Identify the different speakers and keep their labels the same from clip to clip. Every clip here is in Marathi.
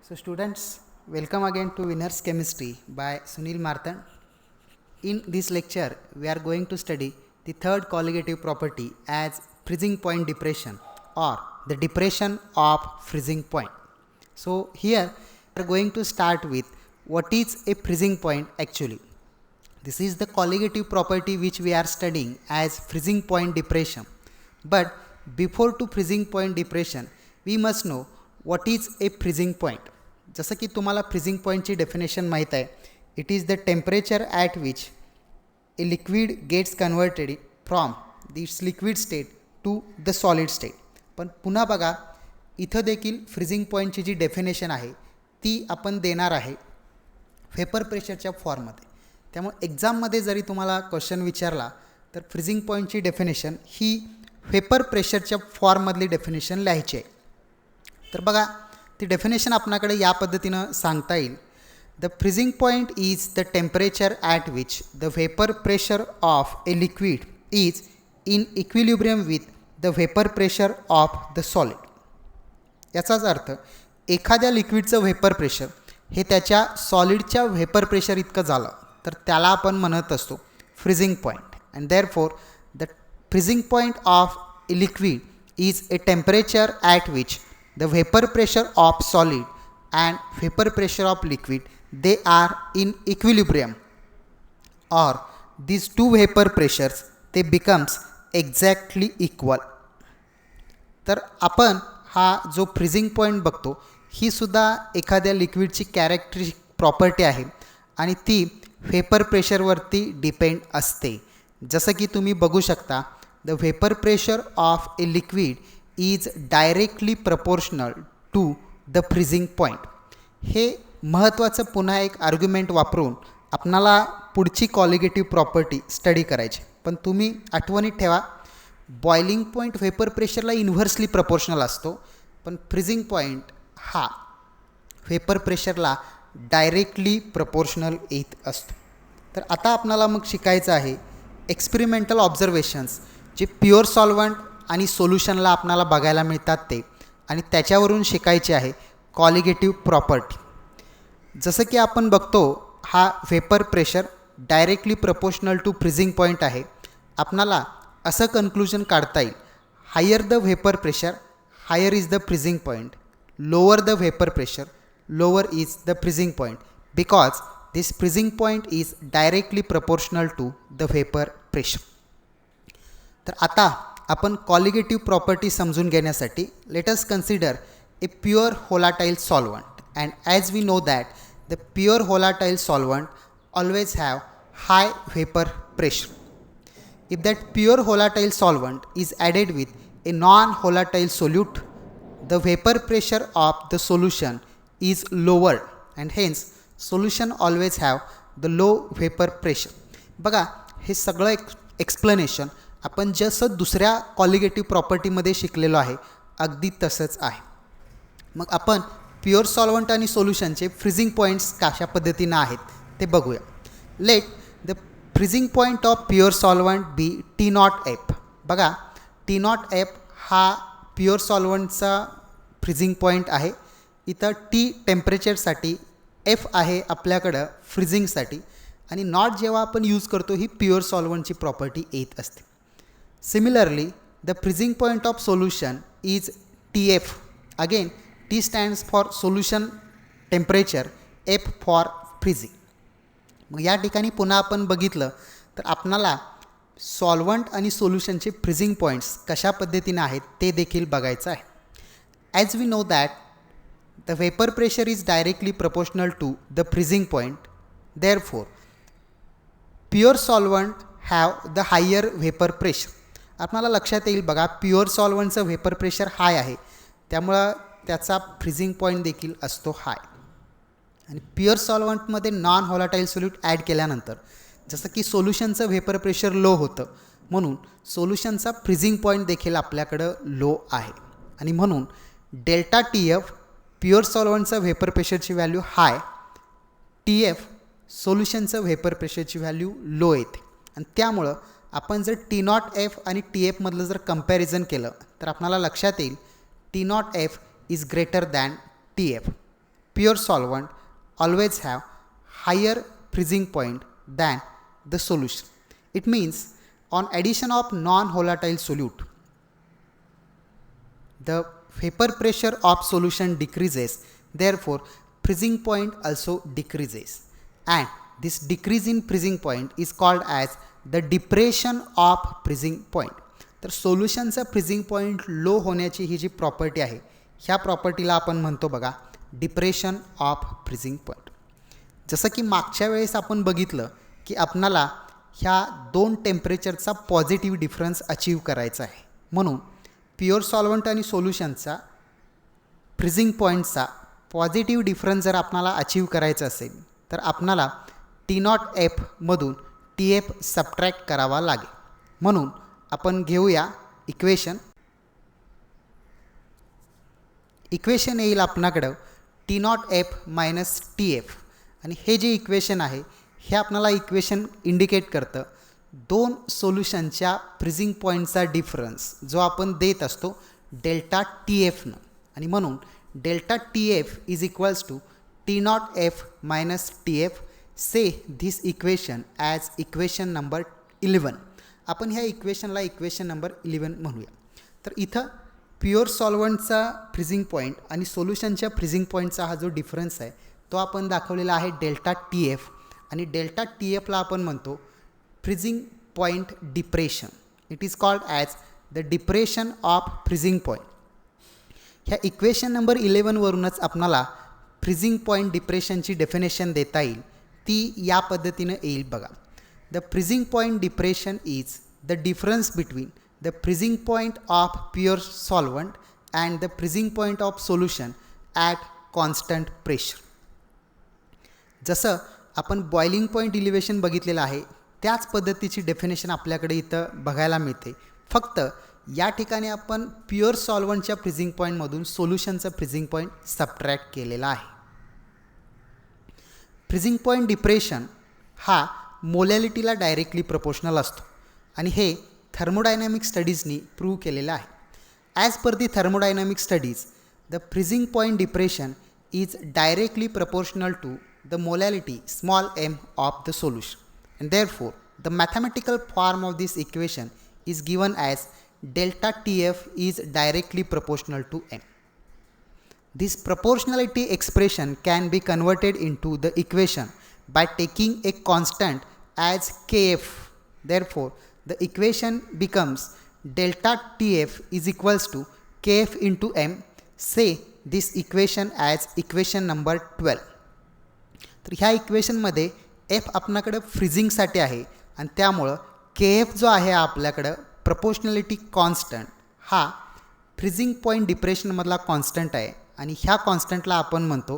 Speaker 1: So students, welcome again to Winners Chemistry by Sunil Marthan. In this lecture, we are going to study the third colligative property as freezing point depression or the depression of freezing point. So here we are going to start with what is a freezing point actually. This is the colligative property which we are studying as freezing point depression. But before to freezing point depression, we must know what is a freezing point. जसं की तुम्हाला फ्रीजिंग पॉईंटची डेफिनेशन माहीत आहे. It is the temperature at which a liquid gets converted from this liquid state to the solid state. पण पुन्हा बघा, इथं देखील फ्रीजिंग पॉईंटची जी डेफिनेशन आहे ती आपण देणार आहे वेपर प्रेशरच्या फॉर्ममध्ये. त्यामुळे एक्झाममध्ये जरी तुम्हाला क्वेश्चन विचारला तर फ्रीजिंग पॉईंटची डेफिनेशन ही वेपर प्रेशरच्या फॉर्ममधली डेफिनेशन लिहायची आहे. तर बघा, ती डेफिनेशन आपल्याकडे या पद्धतीनं सांगता येईल. The freezing point is the temperature at which the vapour pressure of a liquid is in equilibrium with the vapour pressure of the solid. याचाच अर्थ एखाद्या लिक्विडचं वेपर प्रेशर हे त्याच्या सॉलिडच्या वेपर प्रेशर इतकं झालं तर त्याला आपण म्हणत असतो freezing point. And therefore the freezing point of a liquid is a temperature at which the vapor pressure of solid and vapor pressure of liquid, they are in equilibrium, or these two vapor pressures they becomes exactly equal. तर आपण हा जो फ्रीजिंग पॉईंट बघतो ही सुद्धा एखाद्या लिक्विडची कॅरेक्टरिस्टिक प्रॉपर्टी आहे आणि ती वेपर प्रेशरवरती डिपेंड असते. जसं की तुम्ही बघू शकता, the vapour pressure of a liquid is directly proportional to the freezing point. हे महत्त्वाचं पुन्हा एक आर्ग्युमेंट वापरून आपणाला पुढची कॉलिगेटिव्ह प्रॉपर्टी स्टडी करायची. पण तुम्ही आठवणीत ठेवा, बॉइलिंग पॉईंट वेपर प्रेशरला इन्व्हर्सली प्रपोर्शनल असतो, पण फ्रीजिंग पॉईंट हा वेपर प्रेशरला डायरेक्टली प्रपोर्शनल येत असतो. तर आता आपणाला मग शिकायचं आहे एक्सपेरिमेंटल ऑब्झर्वेशन्स जे प्युअर सॉल्वंट आणि सोल्युशनला आपणाला बघायला मिळतात ते, आणि त्याच्यावरून शिकायचे आहे कॉलिगेटिव्ह प्रॉपर्टी. जसं की आपण बघतो, हा vapour pressure directly proportional to freezing point आहे. आपणाला असं कन्क्लुजन काढता येईल, higher the vapour pressure higher is the freezing point, lower the vapour pressure lower is the freezing point, because this freezing point is directly proportional to the vapour pressure. तर आता आपण कॉलिगेटिव्ह प्रॉपर्टी समजून घेण्यासाठी let us consider a pure volatile solvent. And as we know that the pure volatile solvent always have high vapour pressure. If that pure volatile solvent is added with a non volatile solute, the vapour pressure of the solution is lower and hence solution always have the low vapour pressure. बघा, हे सगळं एक्सप्लेनेशन आपण जसं दुसऱ्या कॉलिगेटिव्ह प्रॉपर्टीमध्ये शिकलेलो आहे अगदी तसंच आहे. मग आपण प्युअर सॉल्वंट आणि सोल्युशनचे फ्रीजिंग पॉईंट्स कशा पद्धतीनं आहेत ते बघूया. Let the freezing point of pure solvent be T0F. बघा, T0F हा प्युअर सॉल्वंटचा फ्रीजिंग पॉईंट आहे. इथं T टेम्परेचरसाठी, F आहे आपल्याकडं फ्रीजिंगसाठी, आणि नॉट जेव्हा आपण यूज करतो ही प्युअर सॉल्वंटची प्रॉपर्टी येत असते. Similarly, the freezing point of solution is TF. Again, T stands for solution temperature, F for freezing. मग या ठिकाणी पुन्हा आपण बघितलं तर आपणाला सॉल्वंट आणि सोल्युशनचे फ्रीजिंग पॉईंट्स कशा पद्धतीने आहेत ते देखील बघायचं आहे. As we know that the vapour pressure is directly proportional to the freezing point, therefore pure solvent have the higher vapour pressure. आपल्याला लक्षात येईल, बघा, प्युअर सॉल्वंटचं वेपर प्रेशर हाय आहे, त्यामुळं त्याचा फ्रीजिंग पॉईंट देखील असतो हाय. आणि प्युअर सॉल्वंटमध्ये नॉन होलाटाईल सोल्यूट ॲड केल्यानंतर जसं की सोल्युशनचं वेपर प्रेशर लो होतं, म्हणून सोल्युशनचा फ्रीजिंग पॉईंट देखील आपल्याकडं लो आहे. आणि म्हणून डेल्टा TF प्युअर सॉल्वंटचं वेपर प्रेशरची व्हॅल्यू हाय, TF सोल्युशनचं वेपर प्रेशरची व्हॅल्यू लो येते. आणि त्यामुळं आपण जर T0F आणि TF मधलं जर कंपॅरिझन केलं तर आपल्याला लक्षात येईल T0F is greater than TF. pure solvent always have higher freezing point than the solution. It means on addition of non-volatile solute, the vapor pressure of solution decreases, therefore freezing point also decreases, and this decrease in freezing point is called as the depression of freezing point. तर सोल्युशनचा फ्रीजिंग पॉईंट लो होण्याची ही जी प्रॉपर्टी आहे ह्या प्रॉपर्टीला आपण म्हणतो बघा डिप्रेशन ऑफ फ्रीजिंग पॉईंट. जसं की मागच्या वेळेस आपण बघितलं की आपणाला ह्या दोन टेम्परेचरचा पॉझिटिव्ह डिफरन्स अचीव करायचा आहे, म्हणून प्युअर सॉल्वंट आणि सोल्युशनचा फ्रीजिंग पॉईंटचा पॉझिटिव्ह डिफरन्स जर आपणाला अचीव करायचा असेल तर आपणाला T0F मधून TF सबट्रॅक्ट करावा लागेल. म्हणून आपण घेऊया इक्वेशन येईल आपणाकडं T0F मायनस TF, आणि हे जे इक्वेशन आहे हे आपल्याला इक्वेशन इंडिकेट करतं दोन सोल्युशनच्या फ्रीजिंग पॉईंटचा डिफरन्स जो आपण देत असतो डेल्टा TFनं, आणि म्हणून delta TF is equals to T0F minus TF. Say this equation as equation number 11. आपण ह्या इक्वेशनला इक्वेशन नंबर 11 म्हणूया. तर इथं प्युअर सॉल्वंटचा फ्रीजिंग पॉईंट आणि सोल्युशनच्या फ्रीजिंग पॉईंटचा हा जो डिफरन्स आहे तो आपण दाखवलेला आहे डेल्टा TF, आणि डेल्टा TFला आपण म्हणतो freezing point depression. It is called as the depression of freezing point. ह्या इक्वेशन नंबर 11 वरूनच आपणाला फ्रीजिंग पॉईंट डिप्रेशनची डेफिनेशन देता येईल. ती या पद्धतीनं येईल बघा. The freezing point depression is the difference between the freezing point of pure solvent and the freezing point of solution at constant pressure. जसं आपण बॉइलिंग पॉईंट इलिव्हेशन बघितलेलं आहे त्याच पद्धतीची डेफिनेशन आपल्याकडे इथं बघायला मिळते. फक्त या ठिकाणी आपण प्युअर सॉल्वंटच्या फ्रीजिंग पॉईंटमधून सोल्युशनचा फ्रीजिंग पॉईंट सबट्रॅक्ट केलेला आहे. फ्रीजिंग पॉईंट डिप्रेशन हा मोलॅलिटीला डायरेक्टली प्रपोर्शनल असतो, आणि हे थर्मोडायनॅमिक स्टडीजनी प्रूव्ह केलेलं आहे. As per the thermodynamic studies the freezing point depression is directly proportional to the molality small m of the solution, and therefore the mathematical form of this equation is given as delta TF is directly proportional to m. This proportionality expression can be converted into the equation by taking a constant as Kf. Therefore, the equation becomes delta TF is equals to Kf into m. Say this equation as equation number 12. तर ह्या इक्वेशनमध्ये F आपल्याकडं फ्रीजिंगसाठी आहे, आणि त्यामुळं KF जो आहे आपल्याकडं प्रपोर्शनॅलिटी कॉन्स्टंट हा फ्रीजिंग पॉईंट डिप्रेशनमधला कॉन्स्टंट आहे, आणि ह्या कॉन्स्टंटला आपण म्हणतो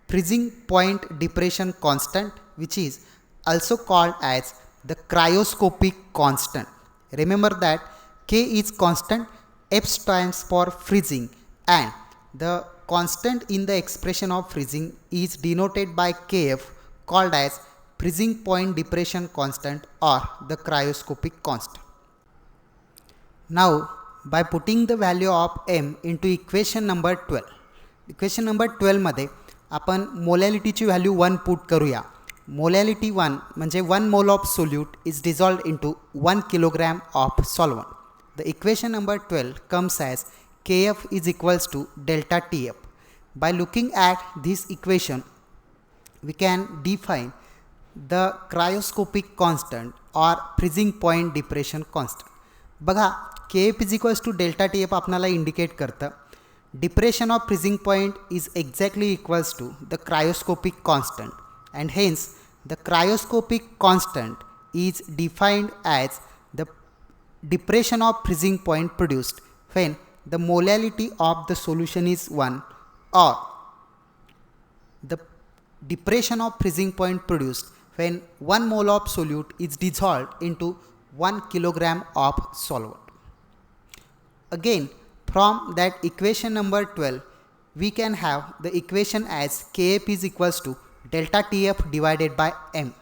Speaker 1: freezing point depression constant, which is also called as the cryoscopic constant. Remember that K is constant, F stands for freezing, and the constant in the expression of freezing is denoted by Kf, called as freezing point depression constant or the cryoscopic constant. Now by putting the value of m into equation number 12, equation number 12मध्ये आपण मोलॅलिटीची व्हॅल्यू 1 पुट करूया. मोलॅलिटी 1 म्हणजे 1 mole of solute is dissolved into 1 kilogram of solvent. The equation number 12 comes as Kf is equals to delta TF. By looking at this equation, we can define the cryoscopic constant or freezing point depression constant. बघा Kf is equals to delta TF आपल्याला इंडिकेट करतं depression of freezing point is exactly equals to the cryoscopic constant, and hence the cryoscopic constant is defined as the depression of freezing point produced when the molality of the solution is 1, or the depression of freezing point produced when 1 mole of solute is dissolved into 1 kilogram of solvent. Again, from that equation number 12, we can have the equation as Kf is equals to delta TF divided by m.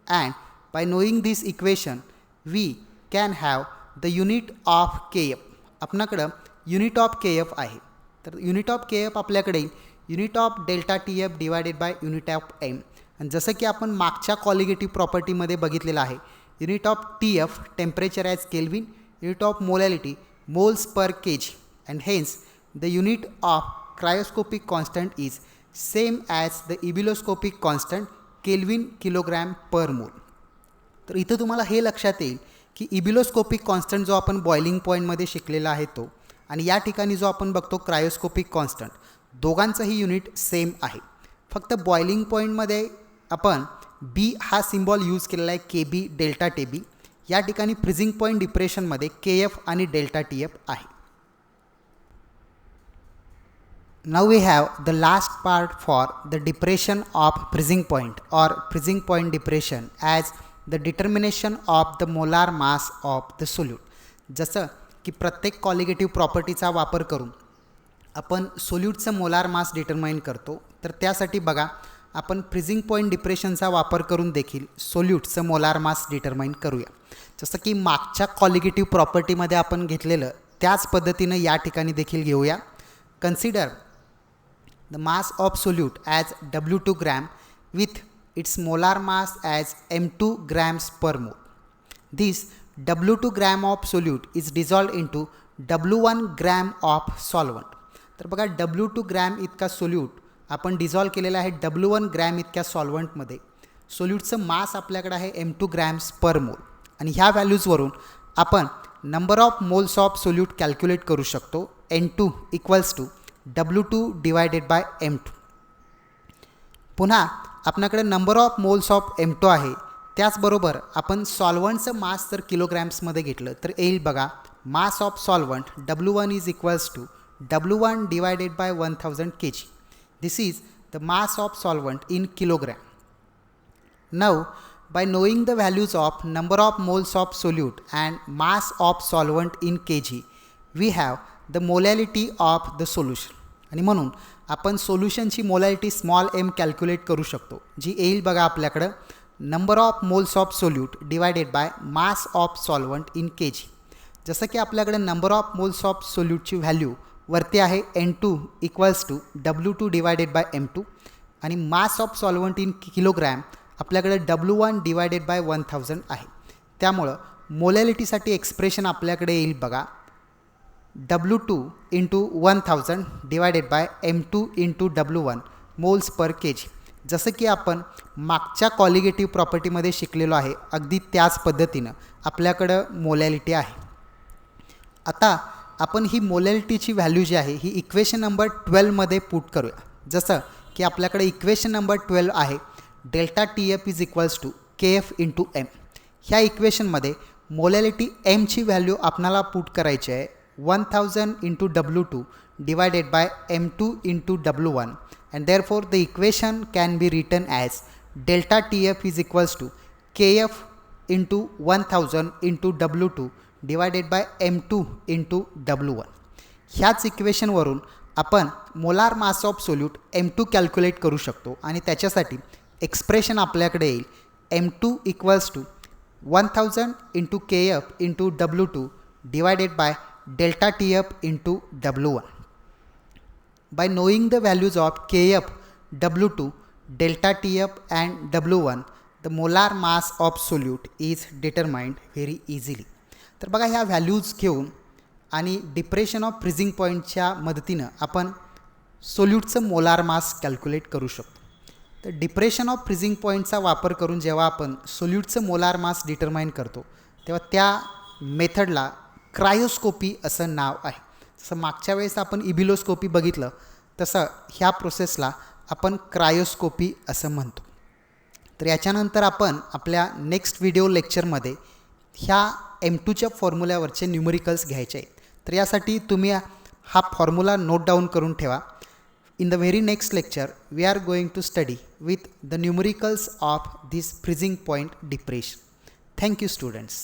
Speaker 1: And by knowing this equation, we can have the unit of Kf. आपल्याकडं unit of Kf आहे. तर unit of Kf आपल्याकडे unit of delta T F divided by unit of M. आणि जसं की आपण मागच्या कॉलिगेटिव्ह प्रॉपर्टीमध्ये बघितलेलं आहे, unit of T F temperature as kelvin, unit of molality moles per KG, and hence the unit of cryoscopic constant is same as the ebullioscopic constant kelvin kilogram per mole. तर इथं तुम्हाला हे लक्षात येईल की इबिलोस्कोपिक कॉन्स्टंट जो आपण बॉइलिंग पॉईंटमध्ये शिकलेला आहे तो, आणि या ठिकाणी जो आपण बघतो क्रायोस्कोपिक कॉन्स्टंट, दोघांचंही युनिट सेम आहे. फक्त बॉइलिंग पॉईंटमध्ये आपण बी हा सिम्बॉल यूज केलेला आहे, के बी डेल्टा टी बी. या ठिकाणी फ्रीजिंग पॉईंट डिप्रेशनमध्ये के एफ आणि डेल्टा टी एफ आहे. Now we have the last part for the depression of freezing point or freezing point depression as the determination of the molar mass of the solute. जसं की प्रत्येक कॉलिगेटिव्ह प्रॉपर्टीचा वापर करून आपण सोल्यूटचं मोलार मास डिटरमाइन करतो, तर त्यासाठी बघा आपण फ्रीजिंग पॉईंट डिप्रेशनचा वापर करून देखील सोल्यूटचं मोलार मास डिटरमाइन करूया. जसं की मागच्या कॉलिगेटिव्ह प्रॉपर्टीमध्ये आपण घेतलेलं त्याच पद्धतीनं या ठिकाणी देखील घेऊया. Consider the mass of solute as W2 gram with its molar mass as M2 grams per mole. This W2 gram of solute is dissolved into W1 gram of solvent. तर बघा W2 ग्रॅम इतका सोल्यूट आपण डिझॉल्व केलेला आहे W1 ग्रॅम इतक्या सॉल्वंटमध्ये. सोल्यूटचं मास आपल्याकडे आहे M2 ग्रॅम्स पर मोल, आणि ह्या व्हॅल्यूजवरून आपण number of moles of solute calculate करू शकतो. N2 equals to W2 divided by M2. पुन्हा आपल्याकडे number of moles of M2 आहे, त्याचबरोबर आपण सॉल्वंटचं मास जर किलोग्रॅम्समध्ये घेतलं तर येईल बघा mass of solvent W1 is equals to W1 divided by 1000 kg. This is the mass of solvent in kilogram. Now by knowing the values of number of moles of solute and mass of solvent in kg, we have the molality of the solution. आणि म्हणून आपण सोल्युशनची मोलॅलिटी स्मॉल एम कॅल्क्युलेट करू शकतो, जी येईल बघा आपल्याकडं number of moles of solute divided by mass of solvent in K G. जसं की आपल्याकडे नंबर ऑफ मोल्स ऑफ सोल्यूटची व्हॅल्यू वरती आहे N2 equals to W2 divided by M2, आणि मास ऑफ सॉल्वंट इन किलोग्रॅम आपल्याकडे W1 डिवायडेड बाय 1000 आहे. त्यामुळं मोलॅलिटीसाठी एक्सप्रेशन आपल्याकडे येईल बघा W2 into 1000 divided by M2 into W1 moles per K G. जसं की आपण मागच्या कॉलिगेटिव्ह प्रॉपर्टीमध्ये शिकलेलो आहे, अगदी त्याच पद्धतीनं आपल्याकडं मोलॅलिटी आहे. आता आपण ही मोलॅलिटीची व्हॅल्यू जी आहे ही इक्वेशन नंबर 12मध्ये पुट करूया. जसं की आपल्याकडे इक्वेशन नंबर 12 आहे delta T F is equals to K F into M. ह्या इक्वेशनमध्ये मोलॅलिटी एमची व्हॅल्यू आपणाला पुट करायची आहे 1000 into W2 divided by M2 into W1, and therefore the equation can be written as delta TF is equals to KF into 1000 into W2 divided by M2 into W1. ह्याच इक्वेशनवरून आपण molar mass of solute M2 calculate करू शकतो, आणि त्याच्यासाठी एक्सप्रेशन आपल्याकडे येईल M2 equals to 1000 into KF into W2 divided by delta TF into W1. By knowing the values of KF, W2, delta TF and W1, the molar mass of solute is determined very easily. तर बघा ह्या व्हॅल्यूज घेऊन आणि डिप्रेशन ऑफ फ्रीजिंग पॉईंटच्या मदतीनं आपण सोल्यूटचं मोलार मास कॅल्क्युलेट करू शकतो. तर डिप्रेशन ऑफ फ्रीजिंग पॉईंटचा वापर करून जेव्हा आपण सोल्यूटचं मोलार मास डिटरमाइन करतो तेव्हा त्या मेथडला क्रायोस्कोपी असं नाव आहे. जसं मागच्या वेळेस आपण इबिलोस्कोपी बघितलं तसं ह्या प्रोसेसला आपण क्रायोस्कोपी असं म्हणतो. तर याच्यानंतर आपण आपल्या नेक्स्ट व्हिडिओ लेक्चरमध्ये ह्या M2च्या फॉर्म्युल्यावरचे न्यूमरिकल्स घ्यायचे आहेत. तर यासाठी तुम्ही हा फॉर्म्युला नोट डाऊन करून ठेवा. In the very next lecture, we are going to study with the numericals of this freezing point depression. Thank you, students.